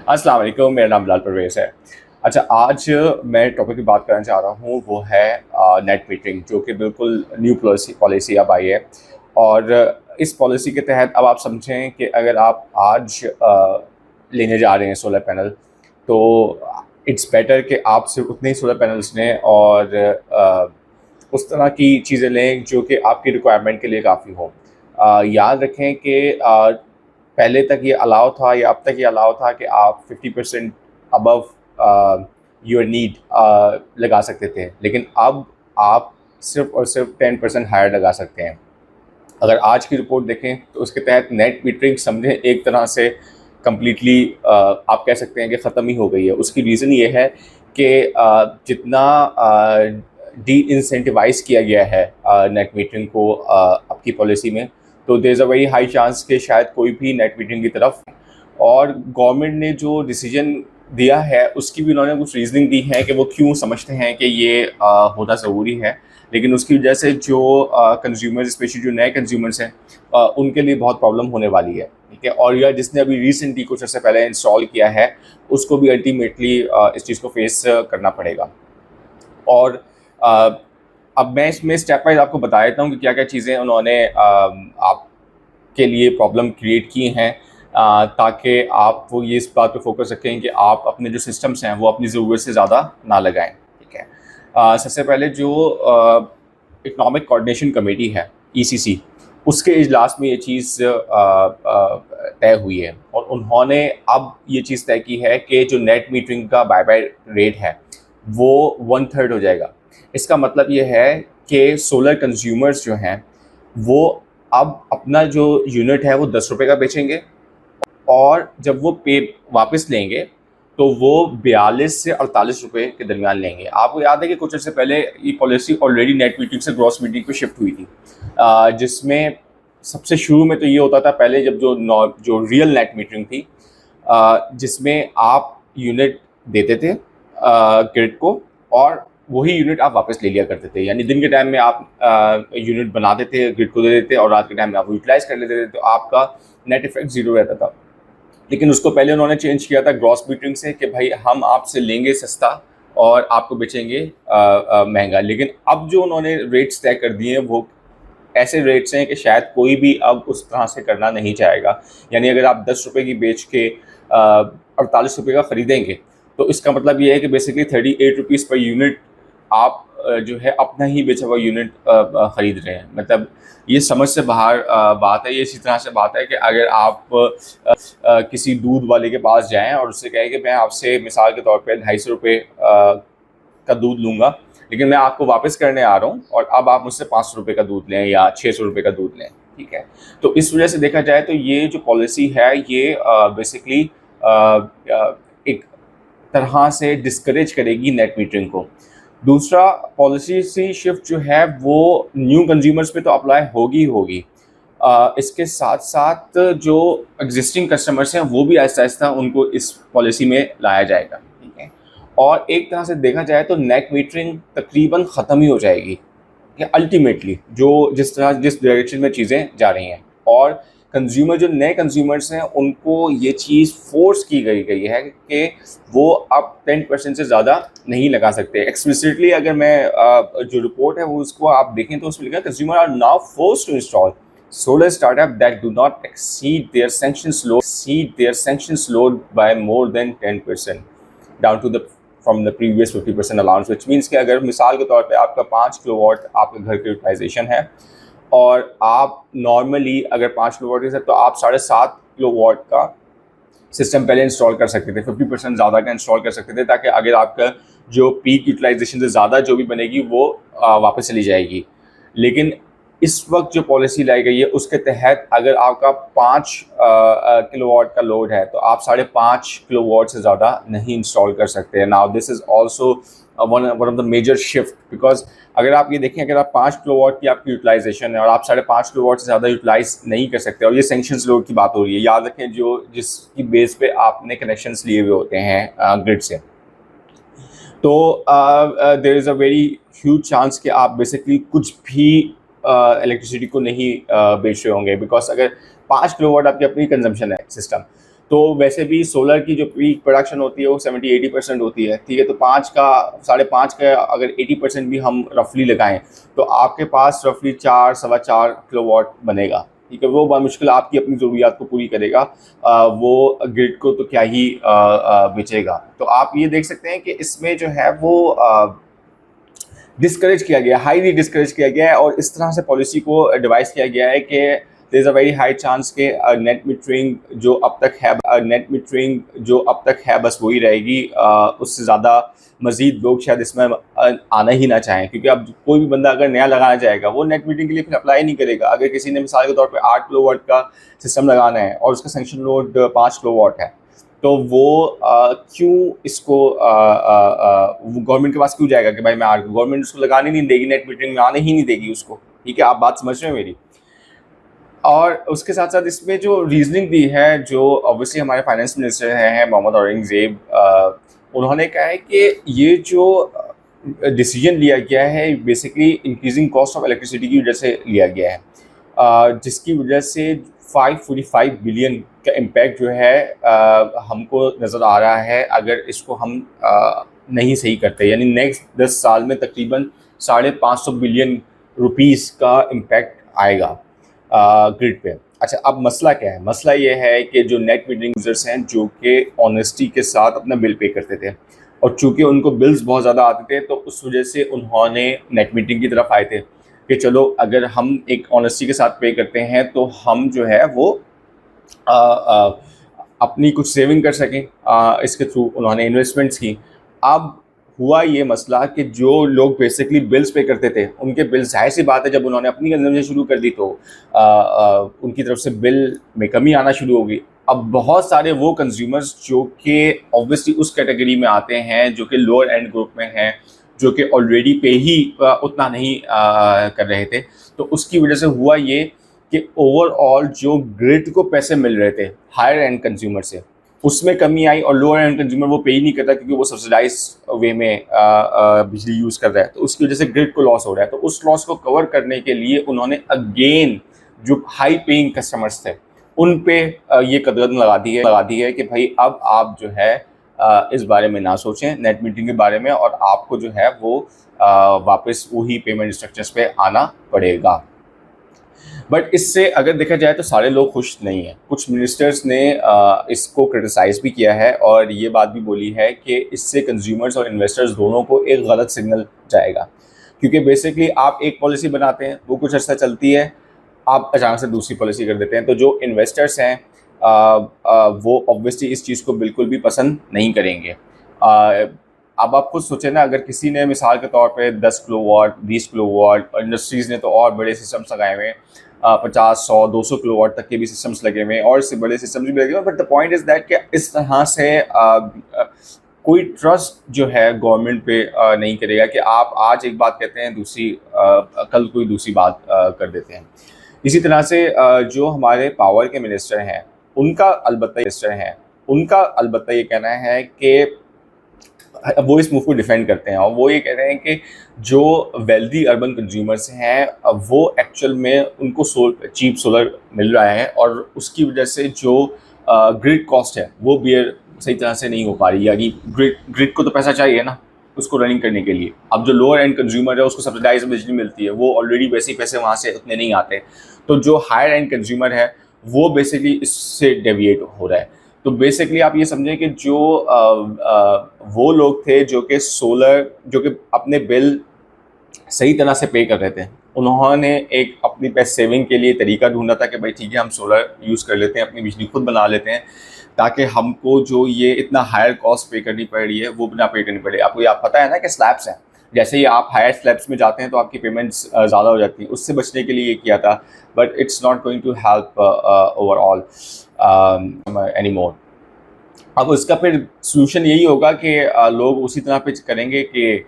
अस्सलाम वालेकुम, मेरा नाम बिलाल परवेज़ है। अच्छा, आज मैं टॉपिक की बात करना चाह रहा हूँ, वो है नेट मीटरिंग, जो कि बिल्कुल न्यू पॉलिसी पॉलिसी अब आई है। और इस पॉलिसी के तहत अब आप समझें कि अगर आप आज लेने जा रहे हैं सोलर पैनल, तो इट्स बेटर कि आप सिर्फ उतने ही सोलर पैनल्स लें और उस तरह की चीज़ें लें जो कि आपकी रिक्वायरमेंट के लिए काफ़ी हो। याद रखें कि पहले तक ये अलाउ था या अब तक ये अलाउ था कि आप 50% अबव योर नीड लगा सकते थे, लेकिन अब आप सिर्फ और सिर्फ 10% हायर लगा सकते हैं। अगर आज की रिपोर्ट देखें तो उसके तहत नेट मीटरिंग समझें एक तरह से कम्प्लीटली आप कह सकते हैं कि ख़त्म ही हो गई है। उसकी रीज़न ये है कि जितना डी इंसेंटिवाइज किया गया है नेट मीटरिंग को आपकी पॉलिसी में, तो there is a very high chance कि शायद कोई भी नेट मीटरिंग की तरफ। और गवर्नमेंट ने जो डिसीजन दिया है उसकी भी उन्होंने कुछ रीजनिंग दी है कि वो क्यों समझते हैं कि ये होना ज़रूरी है। लेकिन उसकी वजह से जो कंज्यूमर्स, स्पेशली जो नए कंज्यूमर्स हैं, उनके लिए बहुत प्रॉब्लम होने वाली है। ठीक है, और या जिसने अभी रिसेंटली कुछ अर्से पहले इंस्टॉल किया है, उसको भी अल्टीमेटली इस चीज़ को फेस करना पड़ेगा। और अ, अब मैं इसमें स्टेप वाइज आपको बता देता हूँ कि क्या क्या चीज़ें उन्होंने आपके लिए प्रॉब्लम क्रिएट की हैं, ताकि आप वो ये इस बात पे फोकस रखें कि आप अपने जो सिस्टम्स हैं वो अपनी ज़रूरत से ज़्यादा ना लगाएं। ठीक है, सबसे पहले जो इकनॉमिक कोऑर्डिनेशन कमेटी है, ईसीसी, उसके इजलास में ये चीज़ तय हुई है और उन्होंने अब ये चीज़ तय की है कि जो नेट मीटरिंग का बाय बाय रेट है वो 1/3 हो जाएगा। इसका मतलब ये है कि सोलर कंज्यूमर्स जो हैं वो अब अपना जो यूनिट है वो 10 रुपये का बेचेंगे, और जब वो पे वापस लेंगे तो वो 42 से 48 रुपये के दरमियान लेंगे। आपको याद है कि कुछ अर्से पहले ये पॉलिसी ऑलरेडी नेट मीटिंग से ग्रॉस मीटिंग पे शिफ्ट हुई थी, जिसमें सबसे शुरू में तो ये होता था पहले, जब जो रियल नेट मीटरिंग थी, जिसमें आप यूनिट देते थे ग्रिड को, और वही यूनिट आप वापस ले लिया करते थे। यानी दिन के टाइम में आप यूनिट बनाते थे, ग्रिड को दे देते, और रात के टाइम में आप यूटिलाइज कर लेते थे, तो आपका नेट इफेक्ट ज़ीरो रहता था। लेकिन उसको पहले उन्होंने चेंज किया था ग्रॉस मीटरिंग से कि भाई हम आपसे लेंगे सस्ता और आपको बेचेंगे महंगा। लेकिन अब जो उन्होंने रेट्स तय कर दिए हैं वो ऐसे रेट्स हैं कि शायद कोई भी अब उस तरह से करना नहीं चाहेगा। यानी अगर आप 10 रुपये की बेच के 48 रुपये का ख़रीदेंगे, तो इसका मतलब ये है कि बेसिकली 38 रुपीज़ पर यूनिट आप जो है अपना ही बेचा हुआ यूनिट ख़रीद रहे हैं। मतलब ये समझ से बाहर बात है। ये इसी तरह से बात है कि अगर आप किसी दूध वाले के पास जाएं और उससे कहें कि मैं आपसे मिसाल के तौर पे 250 रुपये का दूध लूँगा, लेकिन मैं आपको वापस करने आ रहा हूँ और अब आप मुझसे 500 रुपये का दूध लें या 600 रुपये का दूध लें। ठीक है, तो इस वजह से देखा जाए तो ये जो पॉलिसी है ये बेसिकली एक तरह से डिस्करेज करेगी नेट मीटरिंग को। दूसरा, पॉलिसी शिफ्ट जो है वो न्यू कंज्यूमर्स पे तो अप्लाई होगी ही होगी। इसके साथ साथ जो एग्जिस्टिंग कस्टमर्स हैं वो भी आहिस्ता आहिस्ता उनको इस पॉलिसी में लाया जाएगा। ठीक है, और एक तरह से देखा जाए तो नेट मीटरिंग तकरीबन ख़त्म ही हो जाएगी अल्टीमेटली, जो जिस डायरेक्शन में चीज़ें जा रही हैं। और कंज्यूमर, जो नए कंज्यूमर्स हैं, उनको ये चीज़ फोर्स की गई है कि वो अब 10% से ज़्यादा नहीं लगा सकते। एक्सप्लिसिटली अगर मैं जो रिपोर्ट है वो उसको आप देखें तो उसमें लिखा है consumer are now forced to install solar startup that do not exceed their sanctions load by more than 10% down to the from the previous 50% allowance, which means कि अगर मिसाल के तौर पे आपका 5 किलोवाट आपके घर की यूटिलाइजेशन है और आप नॉर्मली अगर 5 किलोवाट है तो आप 7.5 किलोवाट का सिस्टम पहले इंस्टॉल कर सकते थे, 50% ज़्यादा का इंस्टॉल कर सकते थे, ताकि अगर आपका जो पीक यूटिलाइजेशन से ज़्यादा जो भी बनेगी वो वापस चली जाएगी। लेकिन इस वक्त जो पॉलिसी लाई गई है उसके तहत अगर आपका 5 किलोवाट का लोड है तो आप 5.5 किलोवाट से ज़्यादा नहीं इंस्टॉल कर सकते हैं। Now this is also one of the major shift, because अगर आप ये देखें, अगर आप 5 किलोवाट की आपकी यूटिलाइजेशन है और आप 5.5 किलोवाट से ज़्यादा यूटिलाइज नहीं कर सकते, और ये सेंक्शंस लोड की बात हो रही है, याद रखें, जिसकी बेस पे आपने कनेक्शंस लिए हुए होते हैं ग्रिड से, तो there is a very huge chance कि आप बेसिकली कुछ भी इलेक्ट्रिसिटी को नहीं बेच रहे होंगे। बिकॉज अगर 5 किलोवाट आपकी अपनी कंजम्पशन है सिस्टम, तो वैसे भी सोलर की जो पीक प्रोडक्शन होती है वो 70-80% होती है, ठीक है। तो 5 का अगर 80% भी हम रफली लगाएं तो आपके पास रफली 4-4.25 किलोवाट बनेगा, ठीक है। वो बामुश्किल आपकी अपनी ज़रूरियात को पूरी करेगा, वो ग्रिड को तो क्या ही बेचेगा। तो आप ये देख सकते हैं कि इसमें जो है वो डिस्करेज किया गया, हाईली डिस्करेज किया गया है, और इस तरह से पॉलिसी को डिवाइस किया गया है कि there is a very high chance के नेट मीटरिंग जो अब तक है बस वही रहेगी। उससे ज़्यादा मज़ीद लोग शायद इसमें आना ही ना चाहें, क्योंकि अब कोई भी बंदा अगर नया लगाना चाहेगा वो नेट मीटरिंग के लिए फिर अप्लाई नहीं करेगा। अगर किसी ने मिसाल के तौर पे 8 किलोवाट का सिस्टम लगाना है और उसका सेंक्शन लोड 5 किलोवाट है, तो वो क्यों इसको गवर्नमेंट के पास क्यों जाएगा कि भाई मैं गवर्नमेंट उसको लगाने नहीं देगी, नेट मीटरिंग में आने ही नहीं देगी उसको, ठीक है। आप बात समझ रहे हो मेरी। और उसके साथ साथ इसमें जो रीजनिंग दी है, जो ऑब्वियसली हमारे फाइनेंस मिनिस्टर हैं मोहम्मद औरंगजेब, उन्होंने कहा है कि ये जो डिसीजन लिया गया है basically increasing cost of electricity की वजह से लिया गया है, जिसकी वजह से 545 बिलियन का इम्पैक्ट जो है हमको नज़र आ रहा है अगर इसको हम नहीं सही करते। यानी नेक्स्ट 10 साल में तकरीबन 550 बिलियन रुपीस का इम्पैक्ट आएगा ग्रिड पे। अच्छा, अब मसला क्या है? मसला ये है कि जो नेट मीटरिंग यूज़र्स हैं जो कि ऑनेस्टी के साथ अपना बिल पे करते थे, और चूँकि उनको बिल्स बहुत ज़्यादा आते थे तो उस वजह से उन्होंने नेट मीटरिंग की तरफ आए थे कि चलो अगर हम एक ऑनेस्टी के साथ पे करते हैं तो हम जो है वो आ, आ, अपनी कुछ सेविंग कर सकें। इसके थ्रू उन्होंने इन्वेस्टमेंट्स की। अब हुआ ये मसला कि जो लोग बेसिकली बिल्स पे करते थे उनके बिल, जाहिर सी बात है जब उन्होंने अपनी कंजम्पशन शुरू कर दी तो उनकी तरफ से बिल में कमी आना शुरू हो गई। अब बहुत सारे वो कंज्यूमर्स जो कि ऑब्वियसली उस कैटेगरी में आते हैं जो कि लोअर एंड ग्रुप में हैं, जो कि ऑलरेडी पे ही उतना नहीं कर रहे थे, तो उसकी वजह से हुआ ये कि ओवरऑल जो ग्रिड को पैसे मिल रहे थे हायर एंड कंज्यूमर से, उसमें कमी आई, और लोअर एंड कंज्यूमर वो पे ही नहीं करता क्योंकि वो सब्सिडाइज वे में बिजली यूज़ कर रहा है, तो उसकी वजह से ग्रिड को लॉस हो रहा है। तो उस लॉस को कवर करने के लिए उन्होंने अगेन जो हाई पेइंग कस्टमर्स थे उन पे ये कदम लगा दी है कि भाई अब आप जो है इस बारे में ना सोचें नेट मीटिंग के बारे में, और आपको जो है वो वापस वही पेमेंट स्ट्रक्चर्स पे आना पड़ेगा। बट इससे अगर देखा जाए तो सारे लोग खुश नहीं हैं। कुछ मिनिस्टर्स ने इसको क्रिटिसाइज़ भी किया है और ये बात भी बोली है कि इससे कंज्यूमर्स और इन्वेस्टर्स दोनों को एक गलत सिग्नल जाएगा, क्योंकि बेसिकली आप एक पॉलिसी बनाते हैं, वो कुछ अर्सा चलती है, आप अचानक से दूसरी पॉलिसी कर देते हैं। तो जो इन्वेस्टर्स हैं वो ऑब्वियसली इस चीज़ को बिल्कुल भी पसंद नहीं करेंगे। अब आप खुद सोचें ना, अगर किसी ने मिसाल के तौर पे 10 किलोवाट, 20 किलोवाट, और इंडस्ट्रीज़ ने तो और बड़े सिस्टम्स लगाए हुए हैं, 50, 100, 200 किलोवाट तक के भी सिस्टम्स लगे हुए हैं, और इससे बड़े सिस्टम्स भी लगे हुए हैं। But the point is that कि इस तरह से कोई ट्रस्ट जो है गवर्नमेंट पे नहीं करेगा कि आप आज एक बात कहते हैं, कल कोई दूसरी बात कर देते हैं। इसी तरह से जो हमारे पावर के मिनिस्टर हैं उनका अलबत्ता ये कहना है कि वो इस मूव को डिफेंड करते हैं, और वो ये कह रहे हैं कि जो वेल्दी अर्बन कंज्यूमर्स हैं वो एक्चुअल में उनको चीप सोलर मिल रहा है, और उसकी वजह से जो ग्रिड कॉस्ट है वो बियर सही तरह से नहीं हो पा रही। यानी ग्रिड को तो पैसा चाहिए ना उसको रनिंग करने के लिए। अब जो लोअर एंड कंज्यूमर है उसको सब्सिडाइज बिजली मिलती है, वो ऑलरेडी वैसे ही पैसे वहाँ से उतने नहीं आते। तो जो हायर एंड कंज्यूमर है वो बेसिकली इससे डेविएट हो रहा है। तो बेसिकली आप ये समझें कि जो वो लोग थे जो कि अपने बिल सही तरह से पे कर रहे थे, उन्होंने एक अपनी पैसे सेविंग के लिए तरीका ढूंढा था कि भाई ठीक है हम सोलर यूज़ कर लेते हैं, अपनी बिजली खुद बना लेते हैं, ताकि हमको जो ये इतना हायर कॉस्ट पे करनी पड़ रही है वो ना पे करनी पड़े। आपको आप पता है ना कि स्लैब्स हैं, जैसे ही आप हायर स्लैब्स में जाते हैं तो आपकी पेमेंट्स ज़्यादा हो जाती हैं, उससे बचने के लिए ये किया था। But it's not going to help overall any more. अब उसका फिर सोल्यूशन यही होगा कि लोग उसी तरह पे करेंगे कि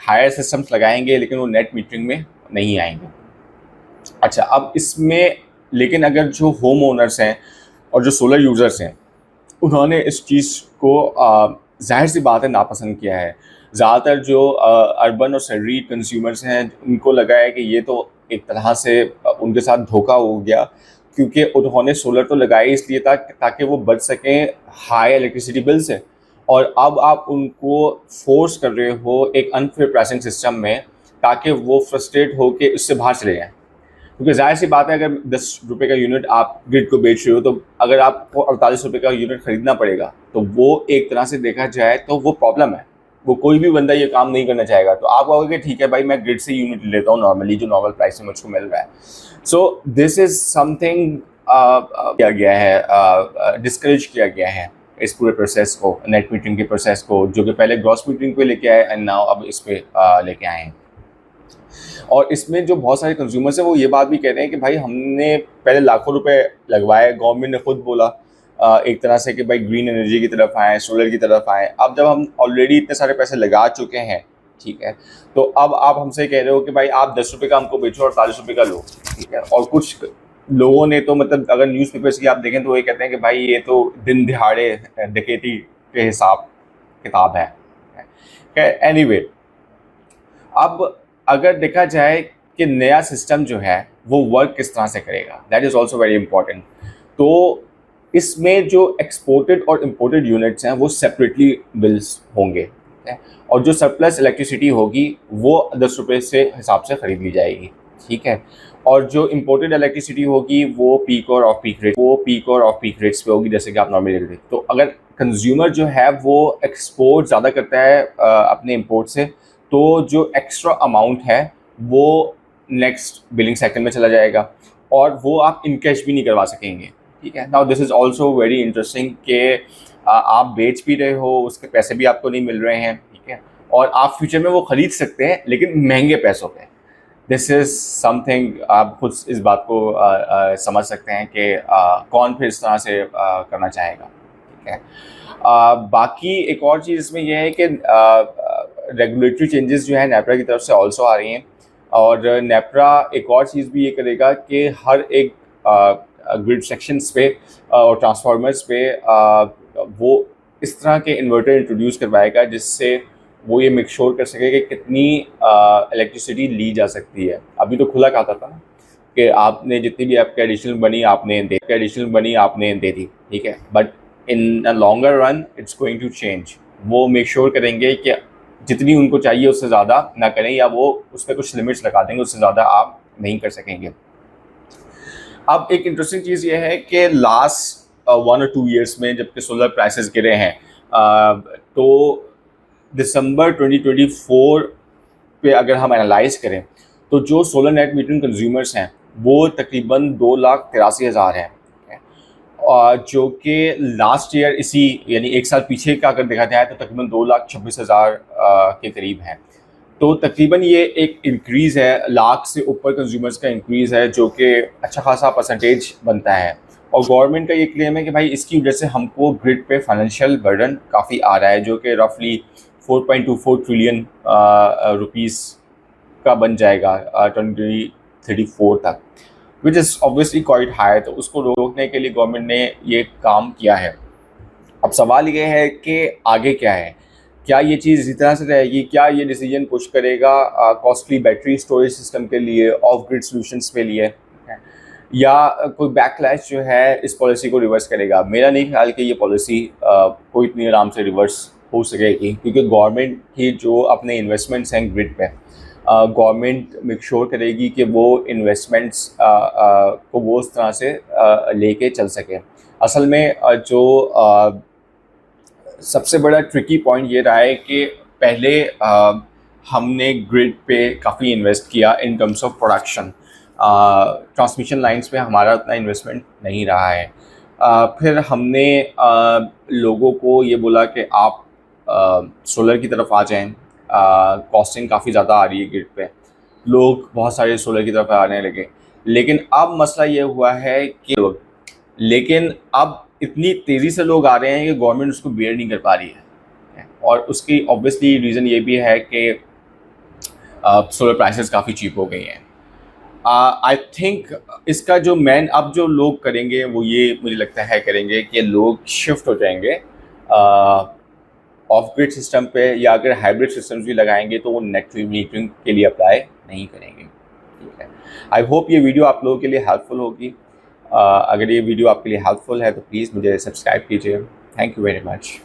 हायर सिस्टम्स लगाएंगे लेकिन वो नेट मीटरिंग में नहीं आएंगे। अच्छा, अब इसमें लेकिन अगर जो होम ओनर्स हैं और जो सोलर यूज़र्स हैं उन्होंने इस चीज़ को जाहिर सी बात है नापसंद किया है। ज़्यादातर जो अर्बन और सैलरीड कंज्यूमर्स हैं उनको लगा है कि ये तो एक तरह से उनके साथ धोखा हो गया। क्योंकि उन्होंने सोलर तो लगाए इसलिए था ताकि वो बच सकें हाई इलेक्ट्रिसिटी बिल से, और अब आप उनको फोर्स कर रहे हो एक अनफेयर प्राइसिंग सिस्टम में ताकि वो फ्रस्ट्रेट होकर इससे बाहर चले जाएँ। क्योंकि ज़ाहिर सी बात है, अगर 10 रुपये का यूनिट आप ग्रिड को बेच रहे हो, तो अगर आपको 48 रुपये का यूनिट खरीदना पड़ेगा, तो वो एक तरह से देखा जाए तो वो प्रॉब्लम है। वो कोई भी बंदा ये काम नहीं करना चाहेगा। तो आप कहोगे कि ठीक है भाई, मैं ग्रिड से यूनिट लेता हूँ नॉर्मली, जो नॉर्मल प्राइस में मुझको मिल रहा है। सो दिस इज़ समथिंग किया गया है, डिस्करेज किया गया है इस पूरे प्रोसेस को, नेट मीटरिंग के प्रोसेस को, जो कि पहले ग्रॉस मीटरिंग पे लेके आए एंड नाउ अब इस पे लेके आए हैं। और इसमें जो बहुत सारे कंज्यूमर्स हैं वो ये बात भी कह रहे हैं कि भाई हमने पहले लाखों रुपए लगवाए, गवर्नमेंट ने खुद बोला एक तरह से कि भाई ग्रीन एनर्जी की तरफ आए, सोलर की तरफ आए। अब जब हम ऑलरेडी इतने सारे पैसे लगा चुके हैं, ठीक है, तो अब आप हमसे कह रहे हो कि भाई आप 10 रुपये का हमको बेचो और 40 रुपये का लो, ठीक है। और कुछ लोगों ने तो मतलब अगर न्यूज़पेपर्स की आप देखें तो ये कहते हैं कि भाई ये तो दिन दिहाड़े डकैती के हिसाब किताब है। एनीवे, अब अगर देखा जाए कि नया सिस्टम जो है वो वर्क किस तरह से करेगा, that is also very important. तो इसमें जो एक्सपोर्टेड और इम्पोर्टेड यूनिट्स हैं वो सेपरेटली बिल्स होंगे, ठीक है? और जो सरप्लस इलेक्ट्रिसिटी होगी वो 10 रुपये से हिसाब से ख़रीद ली जाएगी, ठीक है। और जो इम्पोर्टेड इलेक्ट्रिसिटी होगी वो पीक और ऑफ पीक रेट्स पे होगी, जैसे कि आप नॉर्मली देखते हैं। तो अगर कंज्यूमर जो है वो एक्सपोर्ट ज़्यादा करता है अपने इम्पोर्ट से, तो जो एक्स्ट्रा अमाउंट है वो नेक्स्ट बिलिंग साइकिल में चला जाएगा और वो आप इनकैश भी नहीं करवा सकेंगे, ठीक है। Now this is also very interesting कि आप बेच भी रहे हो, उसके पैसे भी आपको नहीं मिल रहे हैं, ठीक है, और आप फ्यूचर में वो ख़रीद सकते हैं लेकिन महंगे पैसों पे। दिस इज़ समथिंग, आप खुद इस बात को समझ सकते हैं कि कौन फिर इस तरह से करना चाहेगा, ठीक है। बाकी एक और चीज़ इसमें यह है कि रेगुलेटरी चेंजेस जो है नेपरा की तरफ से ऑल्सो आ रही हैं, और नेपरा एक और चीज़ भी ये करेगा कि हर एक ग्रिड सेक्शंस पे और ट्रांसफार्मर्स पे वो इस तरह के इन्वर्टर इंट्रोड्यूस करवाएगा जिससे वो ये मेक श्योर कर सके कि कितनी इलेक्ट्रिसिटी ली जा सकती है। अभी तो खुला कहा था ना कि आपने जितनी भी आपकी एडिशनल बनी आपने दे दी, ठीक है, but in a longer run it's going to change. वो मेक श्योर करेंगे कि जितनी उनको चाहिए उससे ज़्यादा ना करें, या वो उस पर कुछ लिमिट्स लगा देंगे, उससे ज़्यादा आप नहीं कर सकेंगे। अब एक इंटरेस्टिंग चीज़ ये है कि लास्ट 1 और 2 ईयर्स में जबकि सोलर प्राइसेस गिरे हैं, तो दिसंबर 2024 पे अगर हम एनालाइज करें तो जो सोलर नेट मीटरिंग कंज्यूमर्स हैं वो तकरीबन 2,83,000 हैं, जो कि लास्ट ईयर इसी यानी एक साल पीछे का अगर देखा जाए तो तकरीबन 2,26,000 के करीब हैं। तो तकरीबन ये एक इंक्रीज़ है, लाख से ऊपर कंज्यूमर्स का इंक्रीज़ है, जो कि अच्छा खासा परसेंटेज बनता है। और गवर्नमेंट का ये क्लेम है कि भाई इसकी वजह से हमको ग्रिड पे फाइनेंशियल बर्डन काफ़ी आ रहा है, जो कि रफली 4.24 ट्रिलियन रुपीज़ का बन जाएगा 2034 तक, which is obviously quite high. तो उसको रोकने के लिए गवर्नमेंट ने ये काम किया है। अब सवाल ये है कि आगे क्या है, क्या ये चीज़ इसी तरह से रहेगी, क्या ये डिसीजन पुश करेगा कॉस्टली बैटरी स्टोरेज सिस्टम के लिए, ऑफ ग्रिड सॉल्यूशंस के लिए, या कोई बैकलैश जो है इस पॉलिसी को रिवर्स करेगा। मेरा नहीं ख्याल कि ये पॉलिसी कोई इतनी आराम से रिवर्स हो सकेगी, क्योंकि गवर्नमेंट की जो अपने इन्वेस्टमेंट्स हैं ग्रिड पे, गवर्नमेंट मेक श्योर करेगी कि वो इन्वेस्टमेंट्स को वो उस तरह से लेके चल सके। असल में जो सबसे बड़ा ट्रिकी पॉइंट ये रहा है कि पहले हमने ग्रिड पे काफ़ी इन्वेस्ट किया in terms of production, transmission lines पे हमारा उतना इन्वेस्टमेंट नहीं रहा है। फिर हमने लोगों को ये बोला कि आप सोलर की तरफ आ जाएं, कॉस्टिंग काफ़ी ज़्यादा आ रही है ग्रिड पे, लोग बहुत सारे सोलर की तरफ आने लगे। लेकिन अब मसला ये हुआ है कि लेकिन अब इतनी तेज़ी से लोग आ रहे हैं कि गवर्नमेंट उसको बेयर नहीं कर पा रही है, और उसकी ऑब्वियसली रीज़न ये भी है कि सोलर प्राइसेस काफ़ी चीप हो गई हैं। आई थिंक इसका जो मेन अब जो लोग करेंगे वो ये मुझे लगता है करेंगे कि लोग शिफ्ट हो जाएंगे ऑफ ग्रिड सिस्टम पे, या अगर हाइब्रिड सिस्टम्स भी लगाएंगे तो वो नेट मीटरिंग के लिए अप्लाई नहीं करेंगे, ठीक है। आई होप ये वीडियो आप लोगों के लिए हेल्पफुल होगी। अगर ये वीडियो आपके लिए हेल्पफुल है तो प्लीज़ मुझे सब्सक्राइब कीजिए। Thank you very much.